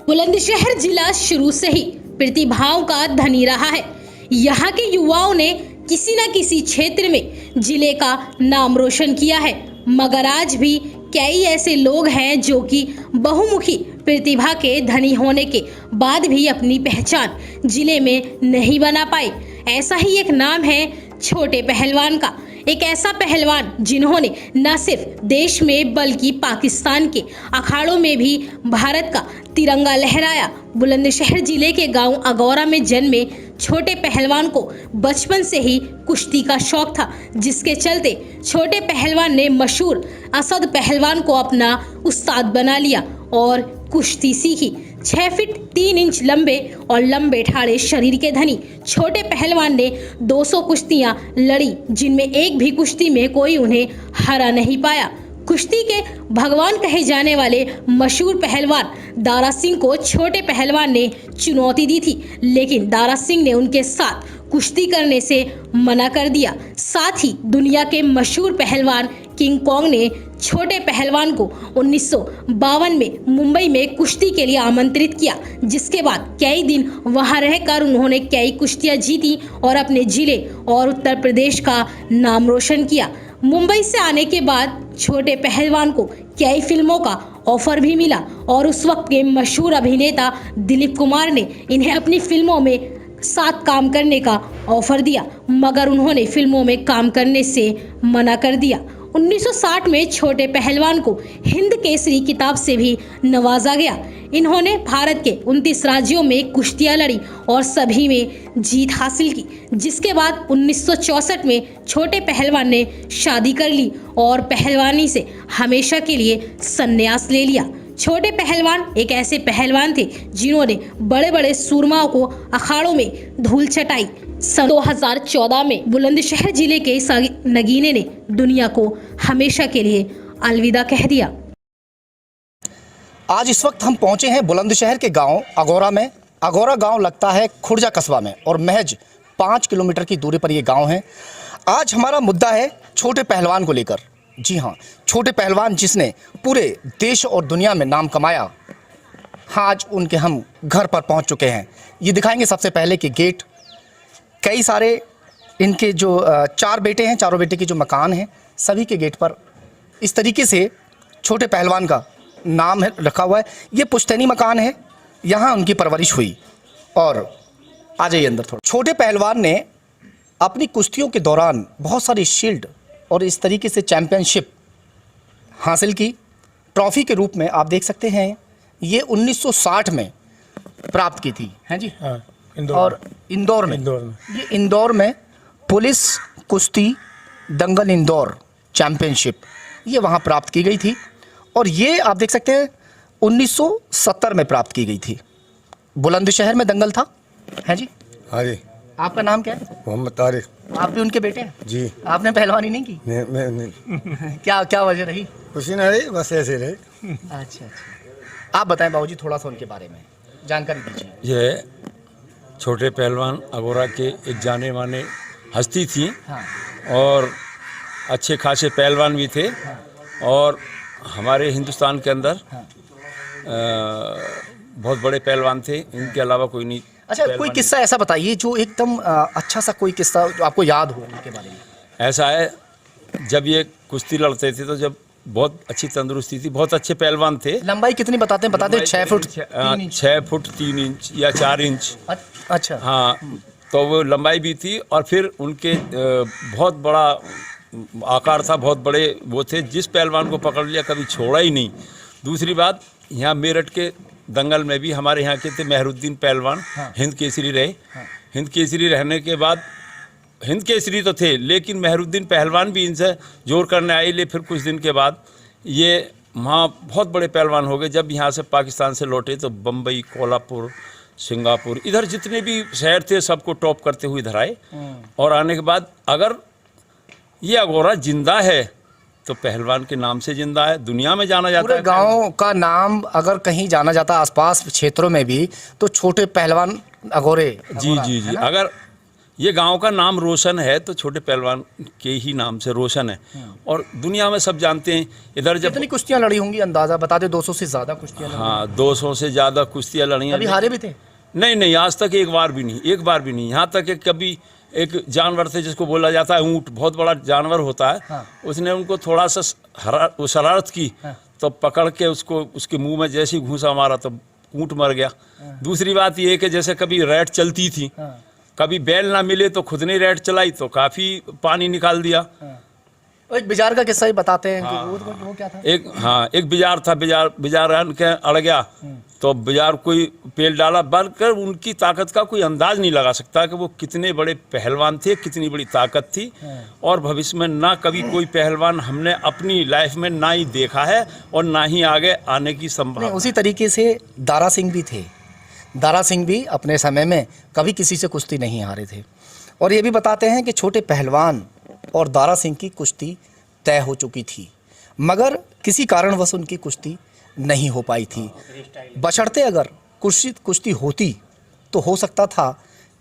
बुलंदशहर जिला शुरू से ही प्रतिभाओं का धनी रहा है। यहाँ के युवाओं ने किसी न किसी क्षेत्र में जिले का नाम रोशन किया है, मगर आज भी कई ऐसे लोग हैं जो कि बहुमुखी प्रतिभा के धनी होने के बाद भी अपनी पहचान जिले में नहीं बना पाए। ऐसा ही एक नाम है छोटे पहलवान का। एक ऐसा पहलवान जिन्होंने न सिर्फ देश में बल्कि पाकिस्तान के अखाड़ों में भी भारत का तिरंगा लहराया। बुलंदशहर जिले के गांव अगौरा में जन्मे छोटे पहलवान को बचपन से ही कुश्ती का शौक था, जिसके चलते छोटे पहलवान ने मशहूर असद पहलवान को अपना उस्ताद बना लिया और कुश्ती सीखी। 6 फीट 3 इंच लंबे और लंबे ठाड़े शरीर के धनी छोटे पहलवान ने 200 कुश्तियां लड़ी, जिनमें एक भी कुश्ती में कोई उन्हें हरा नहीं पाया। कुश्ती के भगवान कहे जाने वाले मशहूर पहलवान दारा सिंह को छोटे पहलवान ने चुनौती दी थी, लेकिन दारा सिंह ने उनके साथ कुश्ती करने से मना कर दिया। साथ ही दुनिया के मशहूर पहलवान किंग कॉन्ग ने छोटे पहलवान को 1952 में मुंबई में कुश्ती के लिए आमंत्रित किया, जिसके बाद कई दिन वहां रहकर उन्होंने कई कुश्तियां जीती और अपने जिले और उत्तर प्रदेश का नाम रोशन किया। मुंबई से आने के बाद छोटे पहलवान को कई फिल्मों का ऑफर भी मिला और उस वक्त के मशहूर अभिनेता दिलीप कुमार ने इन्हें अपनी फिल्मों में साथ काम करने का ऑफर दिया, मगर उन्होंने फिल्मों में काम करने से मना कर दिया। 1960 में छोटे पहलवान को हिंद केसरी किताब से भी नवाजा गया। इन्होंने भारत के 29 राज्यों में कुश्तियां लड़ी और सभी में जीत हासिल की, जिसके बाद 1964 में छोटे पहलवान ने शादी कर ली और पहलवानी से हमेशा के लिए संन्यास ले लिया। छोटे पहलवान एक ऐसे पहलवान थे जिन्होंने बड़े बड़े सूरमाओं को अखाड़ों में धूल चटाई। सन 2014 में बुलंदशहर जिले के नगीने ने दुनिया को हमेशा के लिए अलविदा कह दिया। आज इस वक्त हम पहुंचे हैं बुलंदशहर के गांव अगौरा में। अगौरा गांव लगता है खुर्जा कस्बा में और महज 5 किलोमीटर की दूरी पर ये गांव है। आज हमारा मुद्दा है छोटे पहलवान को लेकर। जी हाँ, छोटे पहलवान जिसने पूरे देश और दुनिया में नाम कमाया। हाँ, आज उनके हम घर पर पहुंच चुके हैं। ये दिखाएंगे सबसे पहले कि गेट, कई सारे इनके जो 4 बेटे हैं, चारों बेटे के जो मकान हैं, सभी के गेट पर इस तरीके से छोटे पहलवान का नाम है रखा हुआ है। ये पुश्तैनी मकान है, यहाँ उनकी परवरिश हुई। और आ जाइए अंदर थोड़ा। छोटे पहलवान ने अपनी कुश्तियों के दौरान बहुत सारी शील्ड और इस तरीके से चैम्पियनशिप हासिल की। ट्रॉफी के रूप में आप देख सकते हैं, ये 1960 में प्राप्त की थी, हैं जी? हाँ, इंदौर में ये इंदौर में पुलिस कुश्ती दंगल इंदौर चैम्पियनशिप ये वहाँ प्राप्त की गई थी। और ये आप देख सकते हैं 1970 में प्राप्त की गई थी। बुलंदशहर में दंगल था, हैं जी? हाँ जी। आपका नाम क्या है? मोहम्मद तारिक। आप भी उनके बेटे हैं? जी। आपने पहलवानी नहीं की? नहीं। क्या वजह रही? खुशी ना रही, बस ऐसे रहे। अच्छा। आप बताएं बाबूजी, थोड़ा सा उनके बारे में जानकारी दीजिए। ये छोटे पहलवान अगौरा के एक जाने माने हस्ती थी। हाँ। और अच्छे खासे पहलवान भी थे। हाँ। और हमारे हिंदुस्तान के अंदर हाँ। बहुत बड़े पहलवान थे, इनके अलावा कोई नहीं। अच्छा, कोई किस्सा ऐसा बताइए जो एकदम अच्छा सा कोई किस्सा जो आपको याद हो उनके बारे में। ऐसा है, जब ये कुश्ती लड़ते थे तो जब बहुत अच्छी तंदुरुस्ती थी, बहुत अच्छे पहलवान थे। लंबाई कितनी बताते हैं? 6 फुट 3 इंच या 4 इंच। अच्छा। हाँ, तो वो लंबाई भी थी और फिर उनके बहुत बड़ा आकार था, बहुत बड़े वो थे। जिस पहलवान को पकड़ लिया कभी छोड़ा ही नहीं। दूसरी बात, यहाँ मेरठ के दंगल में भी हमारे यहाँ के थे मेहरुद्दीन पहलवान। हाँ। हिंद केसरी रहे। हाँ। हिंद केसरी रहने के बाद, हिंद केसरी तो थे लेकिन मेहरुद्दीन पहलवान भी इनसे जोर करने आए। ले फिर कुछ दिन के बाद ये वहाँ बहुत बड़े पहलवान हो गए। जब यहाँ से पाकिस्तान से लौटे तो बम्बई, कोल्हापुर, सिंगापुर, इधर जितने भी शहर थे सबको टॉप करते हुए इधर आए। और आने के बाद अगर ये अगौरा जिंदा है तो पहलवान के नाम से जिंदा है, दुनिया में जाना जाता है। गांव का नाम अगर कहीं जाना जाता आसपास क्षेत्रों में भी तो छोटे पहलवान अगौरे। जी। अगर ये गांव का नाम रोशन है तो छोटे पहलवान के ही नाम से रोशन है। और दुनिया में सब जानते हैं। इधर जब कितनी कुश्तियां लड़ी होंगी अंदाजा बता दे? 200 से ज़्यादा कुश्तियां लड़ी। हाँ 200 से ज़्यादा कुश्तियाँ लड़ी हैं। कभी हारे भी थे? नहीं, आज तक एक बार भी नहीं। यहाँ तक कि कभी एक जानवर थे जिसको बोला जाता है ऊँट, बहुत बड़ा जानवर होता है। हाँ। उसने उनको थोड़ा सा शरारत की, तो पकड़ के उसको उसके मुंह में जैसे ही घूंसा मारा तो ऊँट मर गया। दूसरी बात ये है कि जैसे कभी रैट चलती थी, कभी बैल ना मिले तो खुद ने रैट चलाई तो काफ़ी पानी निकाल दिया। एक बिजार का किस्सा ही बताते हैं कि वो क्या था? एक बिजार था, बिजार के अड़ गया तो बिजार कोई पेल डाला, बलकर उनकी ताकत का कोई अंदाज नहीं लगा सकता कि वो कितने बड़े पहलवान थे, कितनी बड़ी ताकत थी। और भविष्य में ना कभी कोई पहलवान हमने अपनी लाइफ में ना ही देखा है और ना ही आगे आने की संभावना। उसी तरीके से दारा सिंह भी थे। दारा सिंह भी अपने समय में कभी किसी से कुश्ती नहीं हारे थे। और ये भी बताते हैं कि छोटे पहलवान और दारा सिंह की कुश्ती तय हो चुकी थी, मगर किसी कारणवश उनकी कुश्ती नहीं हो पाई थी। बशर्ते अगर कुश्ती होती तो हो सकता था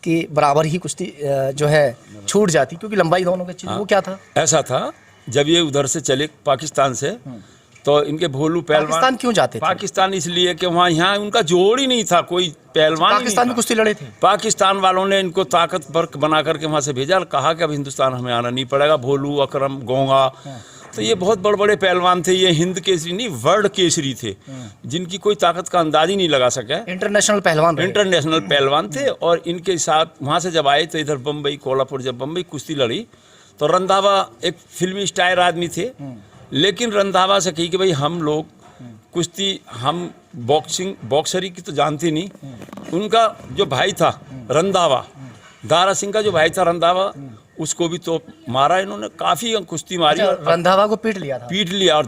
कि बराबर ही कुश्ती जो है छूट जाती, क्योंकि लंबाई दोनों की चीज़। वो क्या था? ऐसा था जब ये उधर से चले पाकिस्तान से, तो इनके भोलू पहलवान पाकिस्तान क्यों जाते थे? पाकिस्तान इसलिए कि वहाँ यहाँ उनका जोड़ ही नहीं था, कोई पहलवान। पाकिस्तान में कुश्ती लड़े थे। पाकिस्तान वालों ने इनको ताकतवर बना करके वहाँ से भेजा, कहा कि अब हिंदुस्तान हमें आना नहीं पड़ेगा। भोलू, अकरम, गोंगा, तो ये बहुत बड़े बड़े पहलवान थे। ये हिंद केसरी नहीं, वर्ल्ड केसरी थे, जिनकी कोई ताकत का अंदाज ही नहीं लगा सका। इंटरनेशनल पहलवान थे। और इनके साथ वहाँ से जब आए तो इधर बम्बई, कोल्हापुर, जब बम्बई कुश्ती लड़ी तो रंधावा एक फिल्मी स्टार आदमी थे, लेकिन रंधावा से कही कि भाई हम लोग कुश्ती, हम बॉक्सरी की तो जानते नहीं। उनका जो भाई था रंधावा, दारा सिंह का जो भाई था रंधावा, उसको भी तो मारा इन्होंने, काफ़ी कुश्ती मारी। अच्छा, रंधावा को पीट लिया और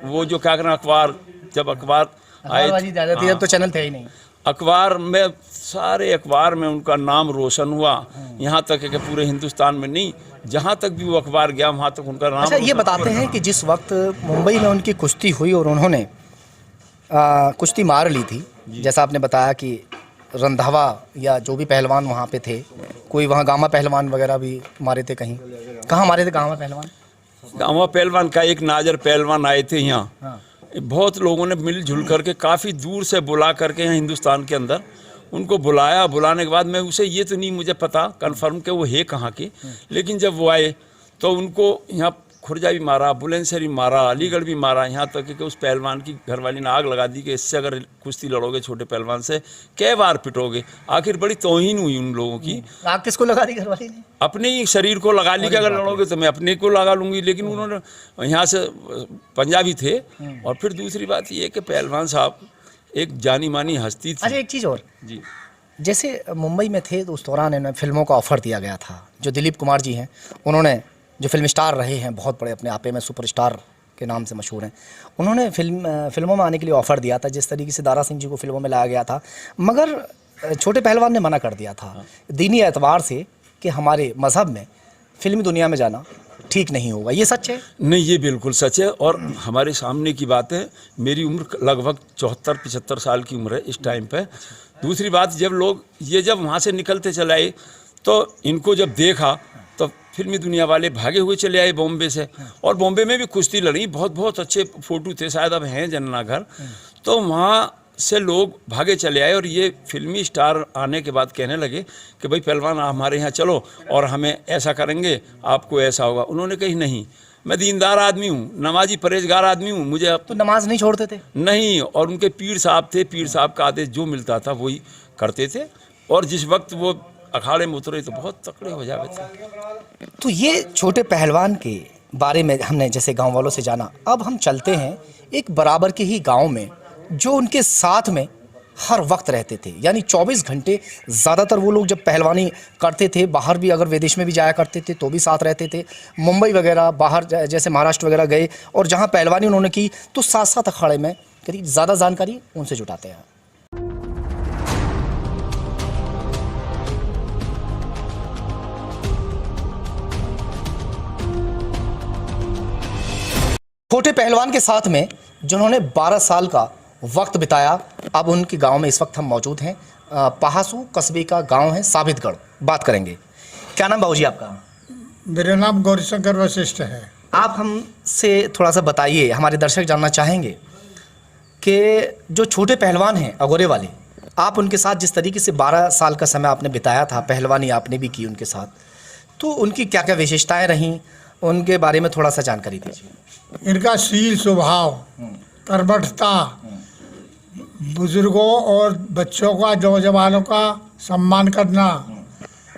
वो जो क्या करना, अखबार, जब अखबार आए तो चैनल थे ही नहीं। अखबार में, सारे अखबार में उनका नाम रोशन हुआ। यहाँ तक है कि पूरे हिंदुस्तान में नहीं, जहाँ तक भी वो अखबार गया वहाँ तक उनका नाम। अच्छा, ये बताते हैं कि जिस वक्त मुंबई में उनकी कुश्ती हुई और उन्होंने कुश्ती मार ली थी, जैसा आपने बताया कि रंधावा या जो भी पहलवान वहाँ पे थे, कोई वहाँ गामा पहलवान वगैरह भी मारे थे। कहाँ मारे थे गामा पहलवान? गामा पहलवान का एक नाजर पहलवान आए थे यहाँ। बहुत लोगों ने मिलजुल करके काफ़ी दूर से बुला करके यहाँ हिंदुस्तान के अंदर उनको बुलाया। बुलाने के बाद मैं उसे ये तो नहीं मुझे पता कन्फर्म कि वो है कहाँ के, लेकिन जब वो आए तो उनको यहाँ खुर्जा भी मारा, बुलंदशहर भी मारा, अलीगढ़ भी मारा। यहाँ तक कि उस पहलवान की घरवाली ने आग लगा दी कि इससे अगर कुश्ती लड़ोगे छोटे पहलवान से कै बार पिटोगे। आखिर बड़ी तौहीन हुई उन लोगों की। आग किसको लगा दी घरवाली ने? अपने ही शरीर को लगा ली कि अगर लड़ोगे तो मैं अपने को लगा लूँगी। लेकिन उन्होंने, यहाँ से पंजाबी थे। और फिर दूसरी बात ये कि पहलवान साहब एक जानी मानी हस्ती थी। अच्छा, एक चीज़ और जी, जैसे मुंबई में थे तो उस दौरान इन्हें फिल्मों का ऑफ़र दिया गया था। जो दिलीप कुमार जी हैं, उन्होंने, जो फिल्म स्टार रहे हैं, बहुत बड़े, अपने आपे में सुपरस्टार के नाम से मशहूर हैं, उन्होंने फिल्मों में आने के लिए ऑफ़र दिया था। जिस तरीके से दारा सिंह जी को फिल्मों में लाया गया था, मगर छोटे पहलवान ने मना कर दिया था दीनी एतबार से कि हमारे मज़हब में फिल्मी दुनिया में जाना ठीक नहीं होगा। ये सच है? नहीं, ये बिल्कुल सच है। और हमारे सामने की बात है, मेरी उम्र लगभग 74-75 साल की उम्र है इस टाइम पे। दूसरी बात, जब लोग जब वहाँ से निकलते चले आए तो इनको जब देखा तो फिल्मी दुनिया वाले भागे हुए चले आए बॉम्बे से। और बॉम्बे में भी कुश्ती लड़ी, बहुत बहुत अच्छे फोटो थे, शायद अब हैं जनना घर। तो वहाँ से लोग भागे चले आए और ये फिल्मी स्टार आने के बाद कहने लगे कि भाई पहलवान हमारे यहाँ चलो और हमें ऐसा करेंगे, आपको ऐसा होगा। उन्होंने कही नहीं, मैं दीनदार आदमी हूँ, नमाजी परहेजगार आदमी हूँ, मुझे अब तो नमाज नहीं छोड़ते थे? नहीं। और उनके पीर साहब थे, पीर साहब का आदेश जो मिलता था वही करते थे। और जिस वक्त वो अखाड़े में उतरे तो बहुत तकड़े हो जाते थे। तो ये छोटे पहलवान के बारे में हमने जैसे गांव वालों से जाना। अब हम चलते हैं एक बराबर के ही गांव में, जो उनके साथ में हर वक्त रहते थे, यानी 24 घंटे। ज़्यादातर वो लोग जब पहलवानी करते थे, बाहर भी अगर विदेश में भी जाया करते थे तो भी साथ रहते थे। मुंबई वगैरह, बाहर जैसे महाराष्ट्र वगैरह गए और जहाँ पहलवानी उन्होंने की तो साथ साथ अखाड़े में करीब ज़्यादा जानकारी उनसे जुटाते हैं। छोटे पहलवान के साथ में जिन्होंने 12 साल का वक्त बिताया, अब उनके गांव में इस वक्त हम मौजूद हैं। पहासू कस्बे का गांव है साबितगढ़, बात करेंगे। क्या नाम बाबूजी आपका? मेरा नाम गौरीशंकर वशिष्ठ है। आप हमसे थोड़ा सा बताइए, हमारे दर्शक जानना चाहेंगे कि जो छोटे पहलवान हैं अगोरे वाले, आप उनके साथ जिस तरीके से 12 साल का समय आपने बिताया था, पहलवानी आपने भी की उनके साथ, तो उनकी क्या क्या विशेषताएं रहीं, उनके बारे में थोड़ा सा जानकारी दीजिए। इनका शील स्वभाव, कर्मठता, बुजुर्गों और बच्चों का, नौजवानों का सम्मान करना,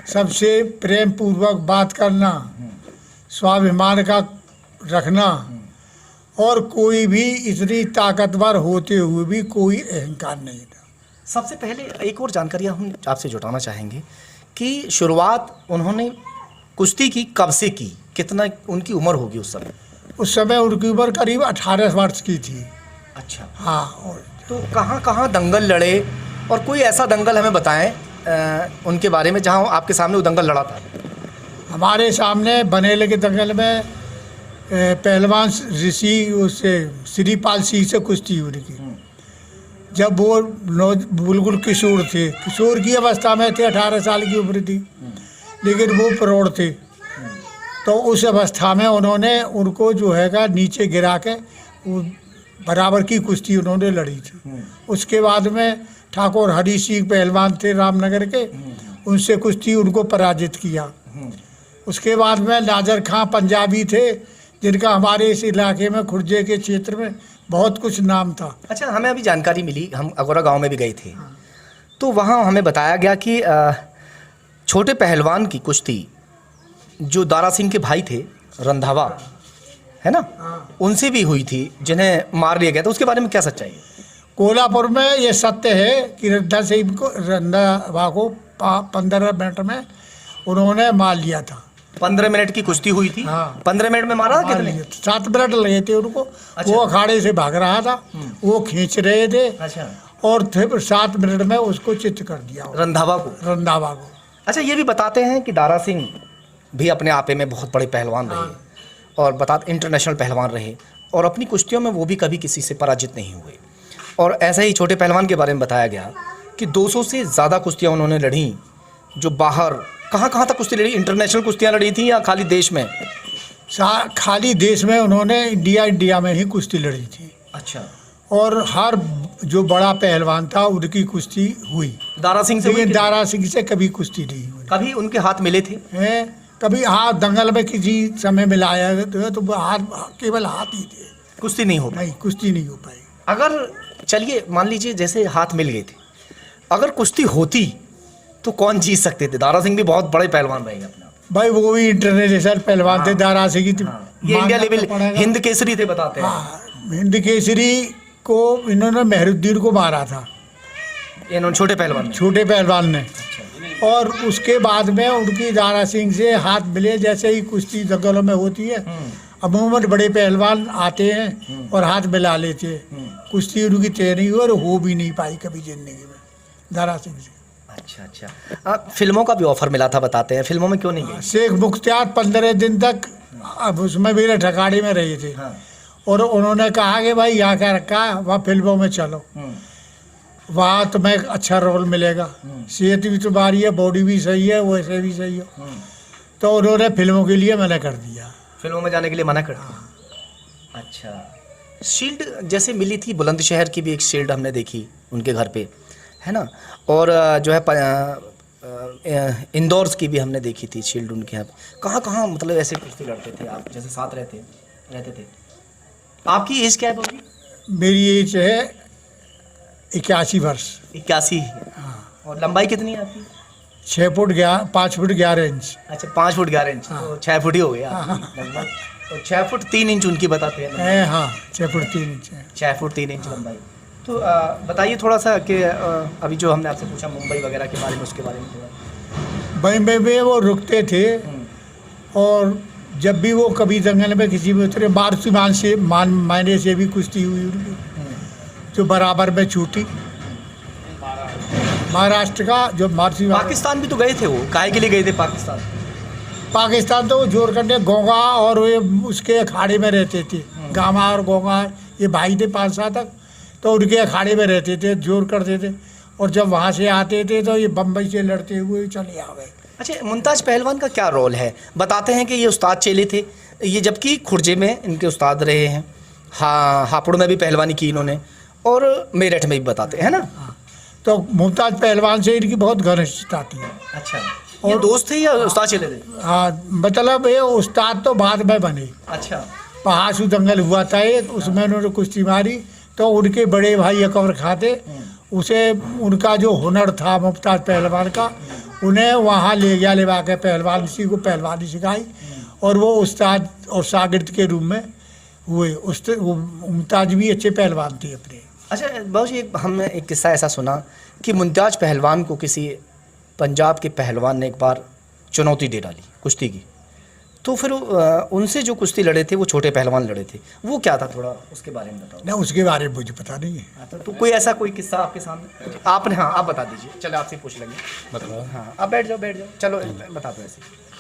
सबसे प्रेम पूर्वक बात करना, स्वाभिमान का रखना, और कोई भी इतनी ताकतवर होते हुए भी कोई अहंकार नहीं था। सबसे पहले एक और जानकारी हम आपसे जुटाना चाहेंगे कि शुरुआत उन्होंने कुश्ती की कब से की, कितना उनकी उम्र होगी उस समय? उस समय उनकी उम्र करीब 18 वर्ष की थी। अच्छा, हाँ। और तो कहाँ कहाँ दंगल लड़े, और कोई ऐसा दंगल हमें बताएं उनके बारे में जहाँ आपके सामने वो दंगल लड़ा था। हमारे सामने बनेले के दंगल में पहलवान ऋषि उससे श्रीपाल सिंह से कुश्ती हुई उनकी, जब वो बिल्कुल किशोर थे, किशोर की अवस्था में थे, 18 साल की उम्र थी, लेकिन वो प्रौढ़ थे। तो उस अवस्था में उन्होंने उनको जो है नीचे गिरा के वो बराबर की कुश्ती उन्होंने लड़ी थी। उसके बाद में ठाकुर हरी सिंह पहलवान थे रामनगर के, उनसे कुश्ती उनको पराजित किया। उसके बाद में नाजर खां पंजाबी थे, जिनका हमारे इस इलाके में खुर्जे के क्षेत्र में बहुत कुछ नाम था। अच्छा, हमें अभी जानकारी मिली, हम अगोरा गांव में भी गए थे, तो वहाँ हमें बताया गया कि छोटे पहलवान की कुश्ती जो दारा सिंह के भाई थे रंधावा, है ना, उनसे भी हुई थी, जिन्हें मार लिया गया था। उसके बारे में क्या सच्चाई है? कोल्हापुर में ये सत्य है कि रंधावा को 15 मिनट में उन्होंने मार लिया था। 15 मिनट की कुश्ती हुई थी। हाँ। 15 मिनट में मारा था कितने? 7 मिनट लगे थे उनको। अच्छा। वो अखाड़े से भाग रहा था, वो खींच रहे थे, अच्छा, और फिर 7 मिनट में उसको चित्त कर दिया रंधावा को। रंधावा को। अच्छा, ये भी बताते हैं कि दारा सिंह भी अपने आपे में बहुत बड़े पहलवान रहे, और इंटरनेशनल पहलवान रहे, और अपनी कुश्तियों में वो भी कभी किसी से पराजित नहीं हुए। और ऐसे ही छोटे पहलवान के बारे में बताया गया कि 200 से ज़्यादा कुश्तियाँ उन्होंने लड़ी, जो बाहर कहाँ तक कुश्ती लड़ी? इंटरनेशनल कुश्तियाँ लड़ी थी या खाली देश में? खाली देश में उन्होंने इंडिया में ही कुश्ती लड़ी थी। अच्छा, और हर जो बड़ा पहलवान था उनकी कुश्ती हुई। दारा सिंह से हुई? लेकिन दारा सिंह से कभी कुश्ती नहीं हुई। कभी उनके हाथ मिले थे? कभी हाथ दंगल में किसी समय मिलाया तो वो हाथ, केवल हाथ ही थे, कुश्ती नहीं हो पाई। नहीं, कुश्ती नहीं हो पाई। अगर चलिए मान लीजिए जैसे हाथ मिल गए थे, अगर कुश्ती होती तो कौन जीत सकते थे? दारा सिंह भी बहुत बड़े पहलवान रहे अपना। भाई वो भी इंटरनेशनल पहलवान थे। दारा सिंह की ये इंडिया लेवल हिंद केसरी थे, बताते हैं। हिंद केसरी को इन्होंने मेहरुद्दीन को मारा था, इन्होंने छोटे पहलवान ने। और उसके बाद में उनकी दारा सिंह से हाथ मिले, जैसे ही कुश्ती दंगलों में होती है अमूमन बड़े पहलवान आते हैं और हाथ मिला लेते हैं। कुश्ती उनकी तय नहीं हुई और हो भी नहीं पाई कभी जिंदगी में दारा सिंह से। अच्छा, फिल्मों का भी ऑफर मिला था, बताते हैं, फिल्मों में क्यों नहीं गए? शेख मुख्तियार 15 दिन तक अब उसमें भी ठकाड़ी में रहे थे। और उन्होंने कहा कि भाई यहाँ क्या रखा है, वहाँ फिल्मों में चलो, वहाँ तुम्हें अच्छा रोल मिलेगा, सेहत भी तुम्हारी है, बॉडी भी सही है, वैसे भी सही है। तो उन्होंने फिल्मों के लिए मना कर दिया, फिल्मों में जाने के लिए मना कर दिया। अच्छा, शील्ड जैसे मिली थी, बुलंदशहर की भी एक शील्ड हमने देखी उनके घर पे, है ना, और जो है इंदौर की भी हमने देखी थी शील्ड उनके यहाँ पे। कहाँ मतलब ऐसे कुश्ती लड़ते थे आप, जैसे साथ रहते थे? आपकी एज क्या है बाबू? मेरी एज है 81 वर्ष। 81? हाँ। और लंबाई कितनी है आपकी? 5 फुट 11 इंच। अच्छा, 5 फुट 11 इंच। हाँ। तो 6 फुट ही हो गया हाँ। लगभग। तो 6 फुट 3 इंच उनकी बताते हैं। हाँ, 6 फुट 3 इंच है। 6 फुट 3 इंच लंबाई। तो बताइए थोड़ा सा कि अभी जो हमने आपसे पूछा मुंबई वगैरह के बारे में, उसके बारे में थोड़ा। बम्बई में वो रुकते थे, और जब भी वो कभी दंगल में किसी भी उतरे, मारुतिमान से मायने से भी कुश्ती हुई उनकी, जो बराबर में छूटी। महाराष्ट्र का जो मारुतिमान। पाकिस्तान भी तो गए थे, वो काहे के लिए गए थे पाकिस्तान? तो वो जोर करने गोंगा और वे उसके अखाड़े में रहते थे। गामा और गोंगा ये भाई थे 5 साल तक, तो उनके अखाड़े में रहते थे, जोर करते थे। और जब वहाँ से आते थे तो ये बम्बई से लड़ते हुए चले आवे। अच्छा, मुमताज़ पहलवान का क्या रोल है? बताते हैं कि ये उस्ताद चेले थे, ये जबकि खुर्जे में इनके उस्ताद रहे हैं, हाँ हापुड़ में भी पहलवानी की इन्होंने और मेरठ में भी बताते हैं ना। तो मुमताज़ पहलवान से इनकी बहुत घनिष्ठता थी। अच्छा, ये दोस्त थे या उस्ताद चेले थे? हाँ, मतलब ये उस्ताद तो बाद में बने। अच्छा, पहासू दंगल हुआ था एक, उसमें उन्होंने कुश्ती मारी तो उनके बड़े भाई अकबर खां थे, उसे उनका जो हुनर था मुमताज़ पहलवान का, उन्हें वहाँ ले गया, लेवा के पहलवानी को पहलवानी सिखाई और वो उस्ताद और शागिर्द के रूप में हुए। वो मुमताज़ भी अच्छे पहलवान थे अपने। अच्छा बाबू जी, हमने एक किस्सा ऐसा सुना कि मुमताज़ पहलवान को किसी पंजाब के पहलवान ने एक बार चुनौती दे डाली कुश्ती की, तो फिर उनसे जो कुश्ती लड़े थे वो छोटे पहलवान लड़े थे, वो क्या था, थोड़ा उसके बारे में बताओ। ना उसके बारे में मुझे पता नहीं है। तो कोई ऐसा कोई किस्सा आपके सामने आपने, हाँ आप बता दीजिए, चलो आपसे पूछ लेंगे। बताओ। हाँ आप बैठ जाओ, चलो बता दो।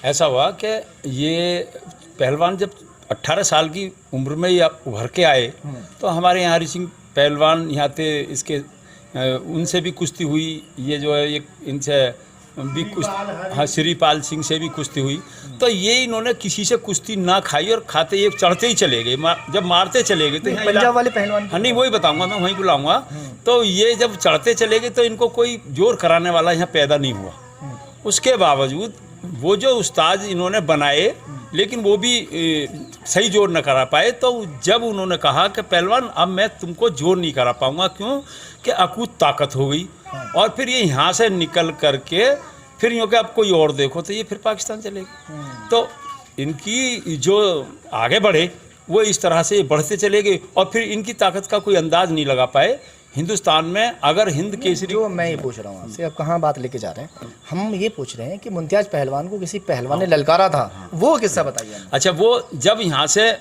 ऐसा हुआ कि ये पहलवान जब 18 साल की उम्र में या उभर के आए तो हमारे यहाँ हरि सिंह पहलवान यहाँ थे, इसके उनसे भी कुश्ती हुई, ये जो है ये इनसे भी कुश्ती, हाँ श्रीपाल सिंह से भी कुश्ती हुई। तो ये इन्होंने किसी से कुश्ती ना खाई और खाते ये चढ़ते ही चले गए, जब मारते चले गए तो पंजाब वाले पहलवान, हाँ नहीं वही बताऊंगा, मैं वहीं बुलाऊंगा। तो ये जब चढ़ते चले गए तो इनको कोई जोर कराने वाला यहाँ पैदा नहीं हुआ। उसके बावजूद वो जो उस्ताद इन्होंने बनाए लेकिन वो भी सही जोर न करा पाए। तो जब उन्होंने कहा कि पहलवान अब मैं तुमको जोर नहीं करा पाऊंगा, क्यों कि अकूत ताकत हो गई, और फिर ये यहाँ से निकल करके फिर यूँ कि अब कोई और देखो, तो ये फिर पाकिस्तान चले गए। तो इनकी जो आगे बढ़े वो इस तरह से बढ़ते चले गए और फिर इनकी ताकत का कोई अंदाज नहीं लगा पाए। हिंदुस्तान में अगर हिंद केसरी, जो मैं ये पूछ रहा हूँ आपसे, अब कहाँ बात लेके जा रहे हैं हम, ये पूछ रहे हैं कि मुमताज़ पहलवान को किसी पहलवान ने ललकारा था, वो किस्सा बताइए। अच्छा, वो जब यहाँ से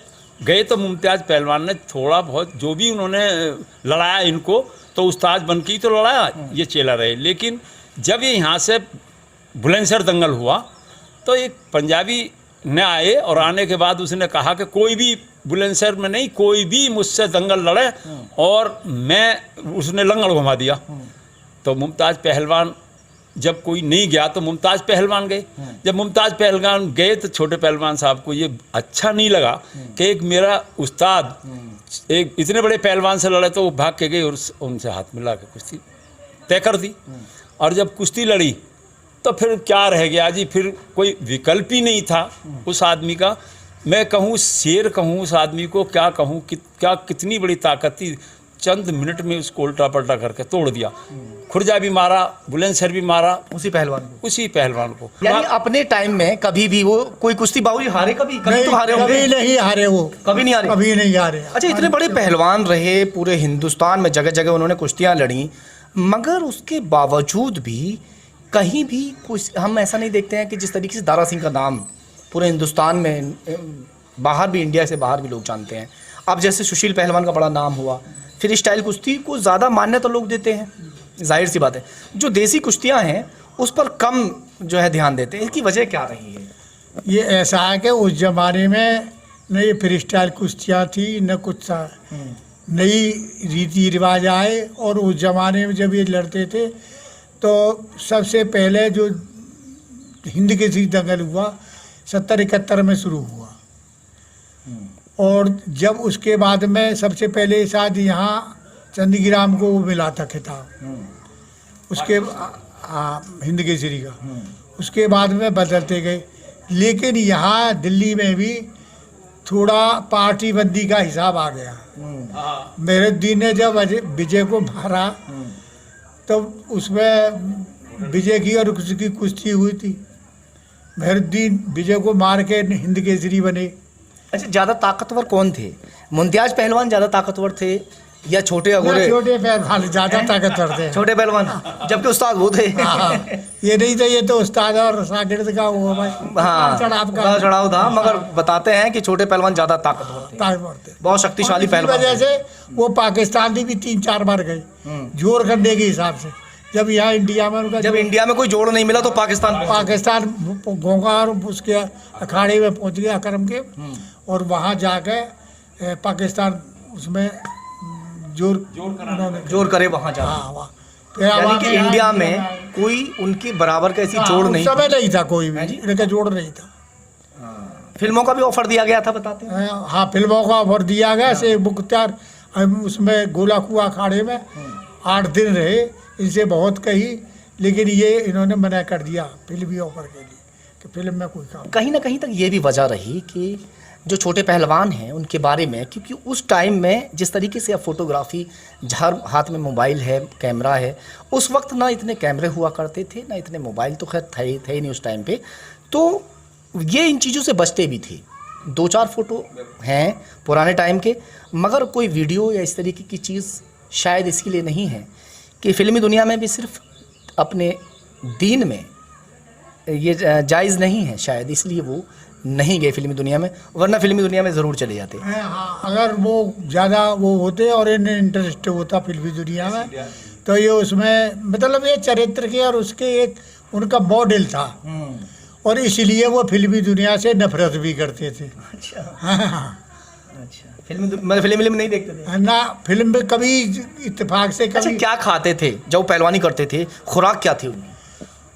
गए तो मुमताज़ पहलवान ने थोड़ा बहुत जो भी उन्होंने लड़ाया इनको, तो उस्ताद बन के ही तो लड़ाया, ये चेला रहे। लेकिन जब ये यहाँ से बुलंदशहर दंगल हुआ तो एक पंजाबी ने आए और आने के बाद उसने कहा कि कोई भी बुलंदशहर में नहीं, कोई भी मुझसे दंगल लड़े, और मैं उसने लंगड़ घुमा दिया। तो मुमताज़ पहलवान जब कोई नहीं गया तो मुमताज़ पहलवान गए। जब मुमताज़ पहलवान गए तो छोटे पहलवान साहब को ये अच्छा नहीं लगा कि एक मेरा उस्ताद एक इतने बड़े पहलवान से लड़े, तो वो भाग के गए और उनसे हाथ मिला के कुश्ती तय कर दी। और जब कुश्ती लड़ी तो फिर क्या रह गया जी, फिर कोई विकल्प ही नहीं था उस आदमी का। मैं कहूँ शेर कहूँ उस आदमी को, क्या कहूँ क्या कितनी बड़ी ताकत थी, चंद मिनट में उसको उल्टा पलटा करके तोड़ दिया। खुर्जा भी मारा, बुलंदशहर भी मारा, उसी पहलवान को। यानी अपने टाइम में कभी भी वो कोई कुश्ती बाबूजी हारे, कभी तो हारे होंगे? कभी नहीं हारे, वो कभी नहीं हारे। अच्छा, इतने बड़े पहलवान रहे, पूरे हिंदुस्तान में जगह जगह उन्होंने कुश्तियाँ लड़ी, मगर उसके बावजूद भी कहीं भी कुछ हम ऐसा नहीं देखते हैं कि जिस तरीके से दारा सिंह का नाम पूरे हिंदुस्तान में, बाहर भी, इंडिया से बाहर भी लोग जानते हैं। अब जैसे सुशील पहलवान का बड़ा नाम हुआ, फिर स्टाइल कुश्ती को ज़्यादा मान्यता लोग देते हैं, जाहिर सी बात है। जो देसी कुश्तियाँ हैं उस पर कम जो है ध्यान देते हैं, इसकी वजह क्या रही है? ये ऐसा है कि उस जमाने में न ये फ्री स्टाइल कुश्तियाँ थी, न कुछ नई रीति रिवाज आए। और उस जमाने में जब ये लड़ते थे तो सबसे पहले जो हिंद केसरी दंगल हुआ 70-71 में शुरू हुआ, और जब उसके बाद में सबसे पहले शायद यहाँ चंदीग्राम को मिला था खिताब उसके हिंद केसरी का। उसके बाद में बदलते गए, लेकिन यहाँ दिल्ली में भी थोड़ा पार्टी बंदी का हिसाब आ गया। मेहरुद्दीन ने जब विजय को मारा तो उसमें विजय की और उसकी कुश्ती हुई थी। मेहरुद्दीन विजय को मार के हिंद केसरी बने। अच्छा, ज़्यादा ताकतवर कौन थे? मुमताज़ पहलवान ज़्यादा ताकतवर थे या छोटे अगोरे? छोटे पहलवान ज़्यादा ताकतवर थे। छोटे पहलवान, जबकि उस्ताद वो थे। ये नहीं था, ये तो उस्ताद और शागिर्द का वो भाई चढ़ाव था, मगर बताते हैं कि छोटे पहलवान ज़्यादा ताकतवर थे, बहुत शक्तिशाली पहलवान। वजह से वो पाकिस्तान भी 3-4 बार गए जोर करने के हिसाब से। जब यहाँ इंडिया में उनका, जब इंडिया में कोई जोड़ नहीं मिला तो पाकिस्तान घोंगा और उसके अखाड़े में पहुँच गया अकरम के, और वहाँ जाकर पाकिस्तान उसमें जोर करे वहाँ जा। हाँ, यानी कि इंडिया में कोई उनके बराबर का ऐसी जोड़ नहीं समय नहीं था, कोई भी इनका जोड़ नहीं था। फिल्मों का भी ऑफर दिया गया था, बताते हैं। हाँ, फिल्मों का ऑफर दिया गया से मुख्तार उसमें गोला कुआ अखाड़े में 8 दिन रहे, इनसे बहुत कही, लेकिन ये इन्होंने मना कर दिया फिल्मी ऑफर के लिए कि फिल्म में कोई काम। कहीं ना कहीं तक ये भी वजह रही कि जो छोटे पहलवान हैं उनके बारे में, क्योंकि उस टाइम में जिस तरीके से अब फोटोग्राफी, हर हाथ में मोबाइल है, कैमरा है, उस वक्त ना इतने कैमरे हुआ करते थे, ना इतने मोबाइल तो खैर थे ही नहीं उस टाइम पे, तो ये इन चीज़ों से बचते भी थे। 2-4 फोटो हैं पुराने टाइम के, मगर कोई वीडियो या इस तरीके की चीज़ शायद इसके लिए नहीं है कि फिल्मी दुनिया में भी सिर्फ अपने दीन में ये जायज़ नहीं है, शायद इसलिए वो नहीं गए फिल्मी दुनिया में, वरना फिल्मी दुनिया में ज़रूर चले जाते। हाँ, अगर वो ज़्यादा वो होते और इन्हें इंटरेस्ट होता फिल्मी दुनिया में, तो ये उसमें मतलब ये चरित्र के और उसके एक उनका मॉडल था, और इसलिए वो फिल्मी दुनिया से नफरत भी करते थे। अच्छा, हाँ, अच्छा, फिल्म नहीं देखते थे ना, फिल्म में कभी इत्तेफाक से अच्छा, कभी। क्या खाते थे जब वो पहलवानी करते थे, खुराक क्या थी उनकी?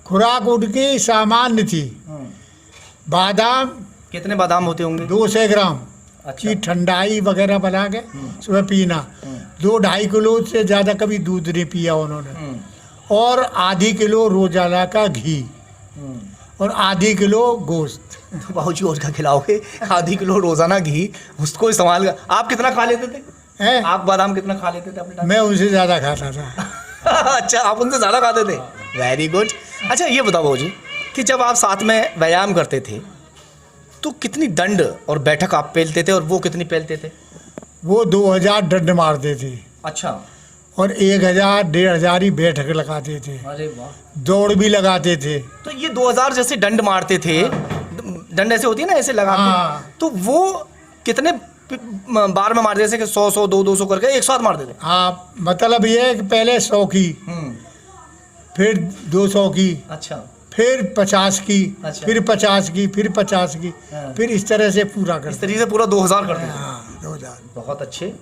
खुराक उनकी सामान्य थी, बादाम, कितने बादाम होते होंगे? 200 ग्राम अच्छा। की ठंडाई वगैरह बना के सुबह पीना, 2-2.5 किलो से ज़्यादा कभी दूध नहीं पिया उन्होंने, और आधी किलो रोजाना का घी और आधी किलो गोश्त। तो बाबूजी और क्या खिलाओगे? आधी किलो रोजाना घी, उसको इस्तेमाल कर। आप कितना खा लेते थे? हैं? आप बादाम कितना खा लेते थे अपने टाइम? मैं उनसे ज़्यादा खाता था। अच्छा, आप उनसे ज़्यादा खाते थे, वेरी गुड। अच्छा, ये बताओ बाबूजी कि जब आप साथ में व्यायाम करते थे तो कितनी दंड और बैठक आप पेलते थे और वो कितनी पेलते थे? वो 2000 दंड मारते थे अच्छा, और 1000-1500 ही बैठक लगाते थे, अरे वाह। दौड़ भी लगाते थे। तो ये 2000 जैसे दंड मारते थे, दंड ऐसे होती है ना, ऐसे लगाते, हाँ। तो वो कितने बार में मारते, जैसे कि 100 200 करके एक साथ मारते थे? हाँ, मतलब ये है कि पहले 100 की, फिर 200 की, अच्छा, फिर 50 की, अच्छा। फिर 50 की, फिर 50 की, हाँ। फिर इस तरह से पूरा इस करते। तरीके से पूरा 2000 करते थे। हाँ, 2000। बहुत अच्छे।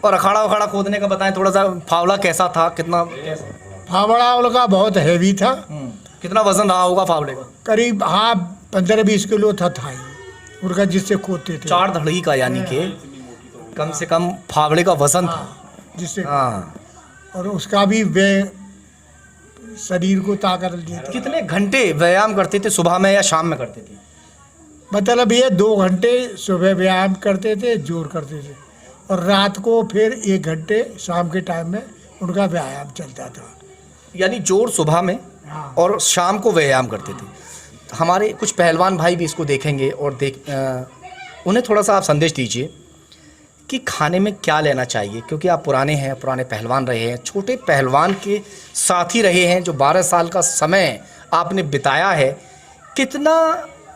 और अखाड़ा वखाड़ा खोदने का बताएं थोड़ा सा, फावड़ा कैसा था, कितना फावड़ा उनका बहुत हैवी था, कितना वजन रहा होगा फावड़े का? करीब हाँ 15-20 किलो था ही उनका, जिससे खोदते थे। 4 धड़गी का, यानी कि कम से कम फावड़े का वजन था। जिससे हाँ। और उसका भी वे शरीर को ताकत देती। कितने घंटे व्यायाम करते थे, सुबह में या शाम में करते थे? मतलब ये 2 घंटे सुबह व्यायाम करते थे, जोर करते थे, और रात को फिर 1 घंटे शाम के टाइम में उनका व्यायाम चलता था। यानी जोर सुबह में हाँ। और शाम को व्यायाम करते थे। हमारे कुछ पहलवान भाई भी इसको देखेंगे और उन्हें थोड़ा सा आप संदेश दीजिए कि खाने में क्या लेना चाहिए, क्योंकि आप पुराने हैं, पुराने पहलवान रहे हैं, छोटे पहलवान के साथी रहे हैं, जो 12 साल का समय आपने बिताया है। कितना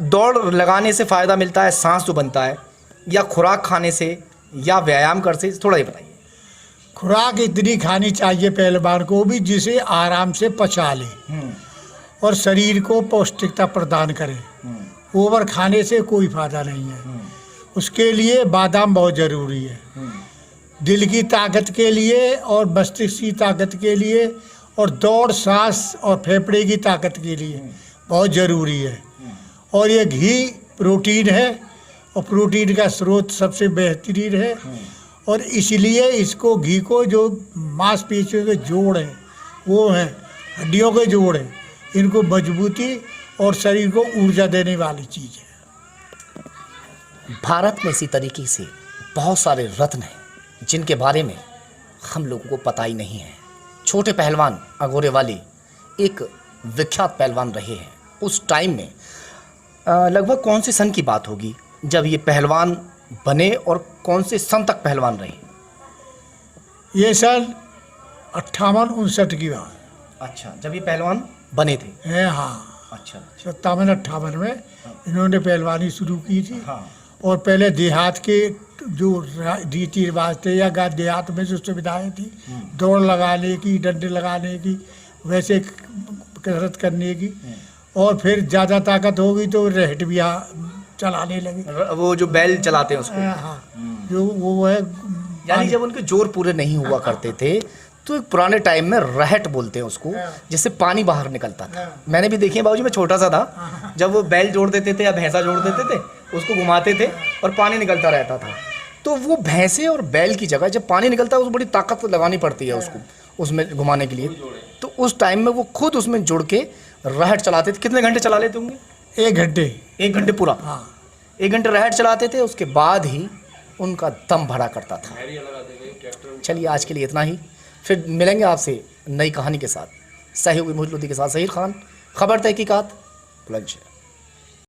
दौड़ लगाने से फ़ायदा मिलता है, सांस जो बनता है, या खुराक खाने से, या व्यायाम करने से, थोड़ा ही बताइए। खुराक इतनी खानी चाहिए पहलवान को भी जिसे आराम से पचा ले और शरीर को पौष्टिकता प्रदान करे। ओवर खाने से कोई फायदा नहीं है। उसके लिए बादाम बहुत ज़रूरी है, दिल की ताकत के लिए और मस्तिष्क की ताकत के लिए, और दौड़, सांस और फेफड़े की ताकत के लिए बहुत ज़रूरी है। और ये घी प्रोटीन है, और प्रोटीन का स्रोत सबसे बेहतरीन है, और इसलिए इसको घी को जो मांसपेशियों के जोड़ हैं, वो हैं हड्डियों के जोड़ हैं, इनको मजबूती और शरीर को ऊर्जा देने वाली चीज़ है। भारत में इसी तरीके से बहुत सारे रत्न हैं जिनके बारे में हम लोगों को पता ही नहीं है। छोटे पहलवान अगोरे वाली एक विख्यात पहलवान रहे हैं। उस टाइम में लगभग कौन से सन की बात होगी जब ये पहलवान बने, और कौन से सन तक पहलवान रहे? ये सन 58-59 की बात अच्छा, जब ये पहलवान बने थे। है। हाँ, अच्छा, 57-58 में इन्होंने पहलवानी शुरू की थी। हाँ। और पहले देहात के जो रीति रिवाज थे या देहात में जो सुविधाएं थी, दौड़ लगाने की, डंडे लगाने की, वैसे कसरत करने की, और फिर ज़्यादा ताकत होगी तो रेहट भी चलाने लगे। वो जो बैल चलाते हैं उसको। हाँ, जो वो है। यानी जब उनके जोर पूरे नहीं हुआ करते थे तो एक पुराने टाइम में रहट बोलते हैं उसको, जिससे पानी बाहर निकलता था। मैंने भी देखी है बाबूजी, मैं छोटा सा था, जब वो बैल जोड़ देते थे या भैंसा जोड़ देते थे, उसको घुमाते थे और पानी निकलता रहता था। तो वो भैंसे और बैल की जगह जब पानी निकलता है उसको बड़ी ताकत लगानी पड़ती है उसको उसमें घुमाने के लिए। तो उस टाइम में वो खुद उसमें जुड़ के रहट चलाते थे। कितने घंटे चला लेते होंगे? 1 घंटे। 1 घंटे पूरा? हाँ। 1 घंटे रहट चलाते थे, उसके बाद ही उनका दम भरा करता था। चलिए आज के लिए इतना ही, फिर मिलेंगे आपसे नई कहानी के साथ। सहयोगी मोहित लोधी के साथ सहीर खान, खबर तहकीकात, बुलंदशहर।